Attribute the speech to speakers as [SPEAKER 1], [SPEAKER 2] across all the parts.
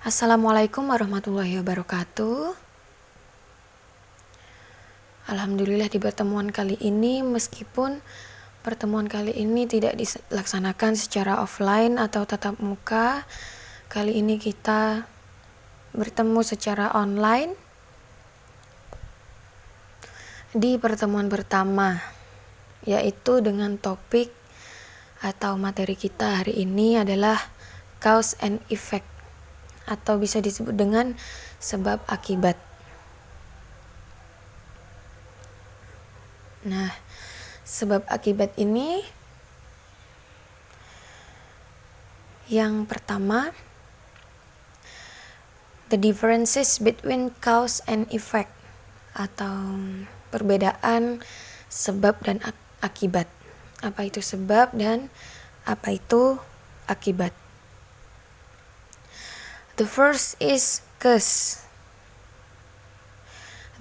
[SPEAKER 1] Assalamualaikum warahmatullahi wabarakatuh. Alhamdulillah di pertemuan kali ini, meskipun pertemuan kali ini tidak dilaksanakan secara offline atau tatap muka, kali ini kita bertemu secara online di pertemuan pertama, yaitu dengan topik atau materi kita hari ini adalah cause and effect, atau bisa disebut dengan sebab akibat. Nah, sebab akibat ini yang pertama, the differences between cause and effect, atau perbedaan sebab dan akibat. Apa itu sebab dan apa itu akibat? The first is cause.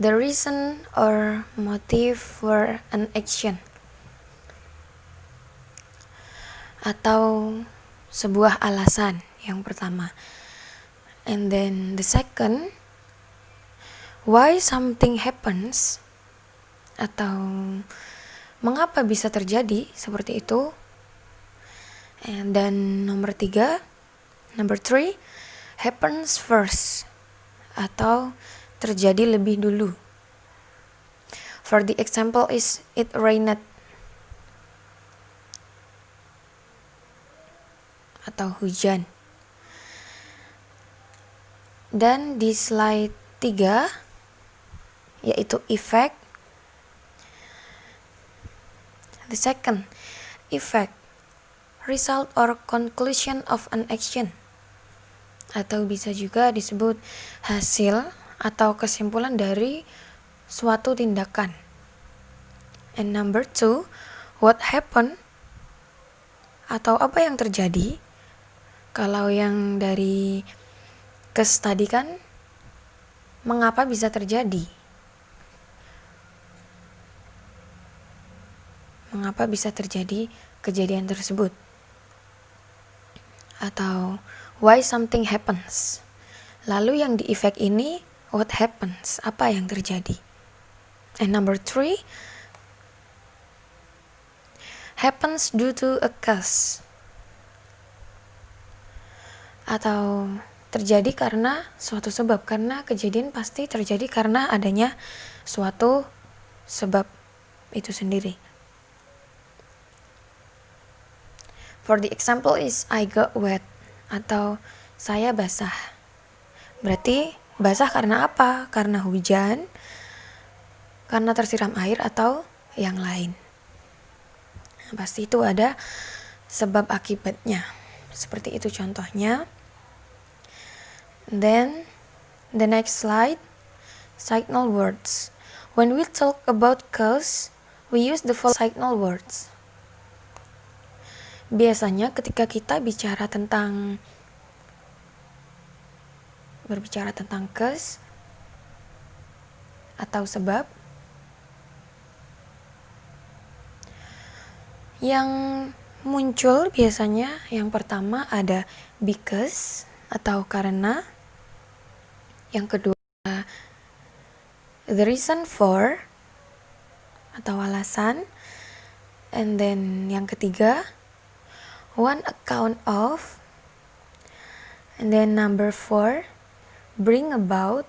[SPEAKER 1] The reason or motive for an action, atau sebuah alasan yang pertama. And then the second, why something happens, atau mengapa bisa terjadi seperti itu. And then number three, happens first, atau terjadi lebih dulu. For the example is it rained, atau hujan. Dan di slide 3, yaitu effect. The second, effect, result or conclusion of an action, atau bisa juga disebut hasil atau kesimpulan dari suatu tindakan. And number 2, what happened, atau apa yang terjadi. Kalau yang dari cause tadi kan mengapa bisa terjadi, mengapa bisa terjadi kejadian tersebut, atau why something happens. Lalu yang di effect ini, what happens, apa yang terjadi. And number 3, happens due to a cause, atau terjadi karena suatu sebab. Karena kejadian pasti terjadi karena adanya suatu sebab itu sendiri. For the example is I got wet, atau saya basah. Berarti basah karena apa? Karena hujan, karena tersiram air, atau yang lain. Nah, pasti itu ada sebab akibatnya. Seperti itu contohnya. Then the next slide, signal words. When we talk about cause, we use the following signal words. Biasanya ketika kita berbicara tentang cause atau sebab, yang muncul biasanya yang pertama ada because atau karena, yang kedua the reason for atau alasan, and then yang ketiga one account of, and then number 4 bring about,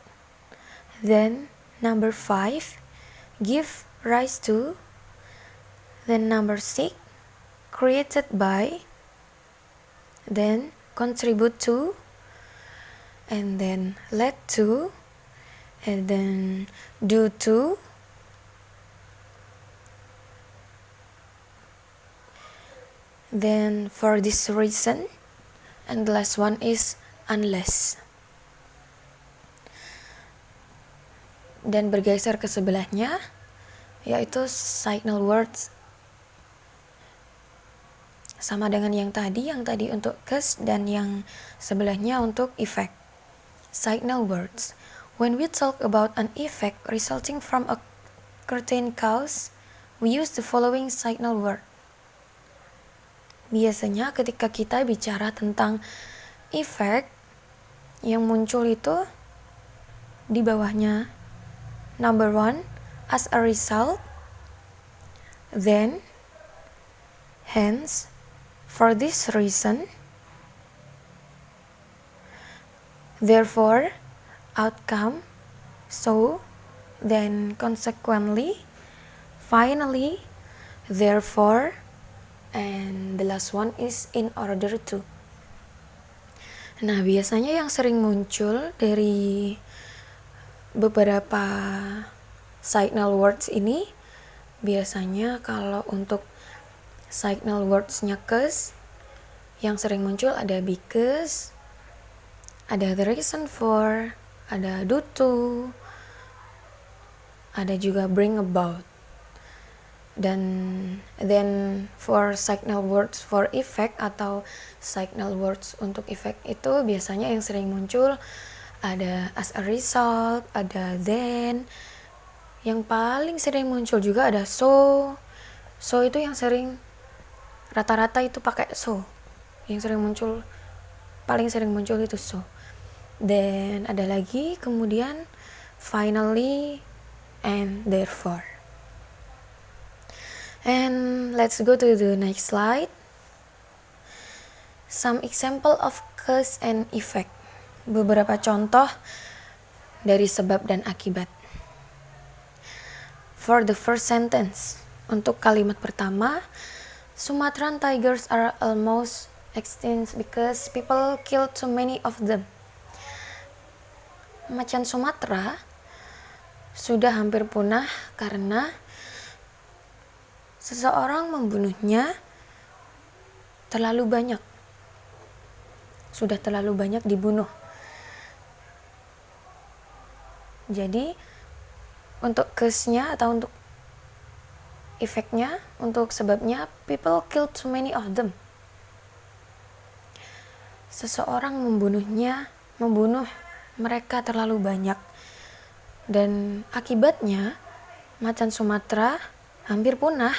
[SPEAKER 1] then number 5 give rise to, then number 6 created by, then contribute to, and then led to, and then due to, then for this reason, and the last one is unless. Dan bergeser ke sebelahnya, yaitu signal words, sama dengan yang tadi untuk cause, dan yang sebelahnya untuk effect. Signal words. When we talk about an effect resulting from a certain cause, we use the following signal word. Biasanya ketika kita bicara tentang effect yang muncul itu di bawahnya number 1 as a result, then, hence, for this reason, therefore, outcome, so, then, consequently, finally, therefore, and the last one is in order to. Nah, biasanya yang sering muncul dari beberapa signal words ini, biasanya kalau untuk signal words-nya cause, yang sering muncul ada because, ada the reason for, ada due to, ada juga bring about. Dan then for signal words for effect atau signal words untuk effect itu biasanya yang sering muncul ada as a result, ada then. Yang paling sering muncul juga ada so. So itu yang sering, rata-rata itu pakai so. Yang sering muncul, paling sering muncul itu so. Then ada lagi kemudian finally and therefore. And let's go to the next slide. Some example of cause and effect. Beberapa contoh dari sebab dan akibat. For the first sentence, untuk kalimat pertama, Sumatran tigers are almost extinct because people kill too many of them. Macan Sumatera sudah hampir punah karena seseorang membunuhnya terlalu banyak. Sudah terlalu banyak dibunuh. Jadi, untuk cause-nya atau untuk efeknya, untuk sebabnya, people kill too many of them. Seseorang membunuh mereka terlalu banyak. Dan akibatnya, macan Sumatera hampir punah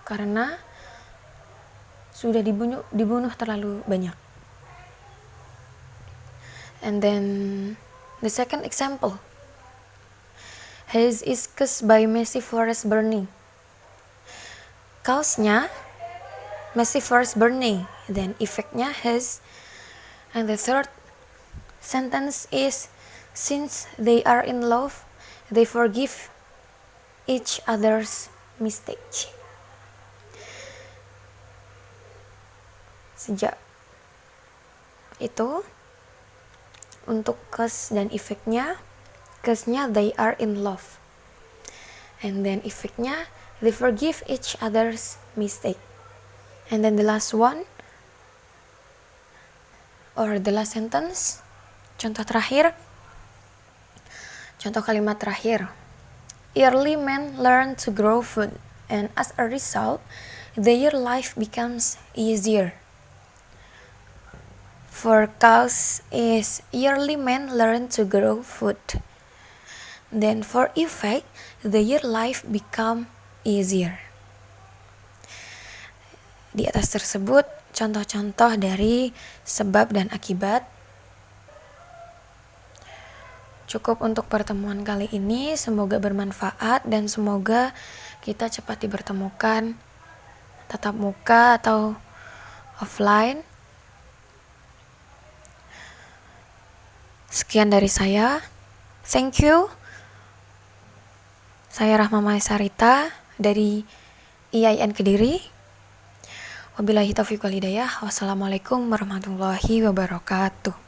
[SPEAKER 1] karena sudah dibunuh terlalu banyak. And then the second example, haze is caused by massive forest burning. Cause-nya massive forest burning, then effect-nya haze. And the third sentence is, since they are in love, they forgive each other's mistake. Sejak itu, untuk cause dan efeknya, cause-nya they are in love, and then efeknya they forgive each other's mistake. And then the last one, or the last sentence, contoh kalimat terakhir, early men learn to grow food, and as a result, their life becomes easier. For cause is early men learn to grow food. Then for effect, their life become easier. Di atas tersebut contoh-contoh dari sebab dan akibat. Cukup untuk pertemuan kali ini, semoga bermanfaat dan semoga kita cepat dipertemukan tatap muka atau offline. Sekian dari saya. Thank you. Saya Rahma Mahesarita dari IAIN Kediri. Wabillahi taufiq wal hidayah. Wassalamualaikum warahmatullahi wabarakatuh.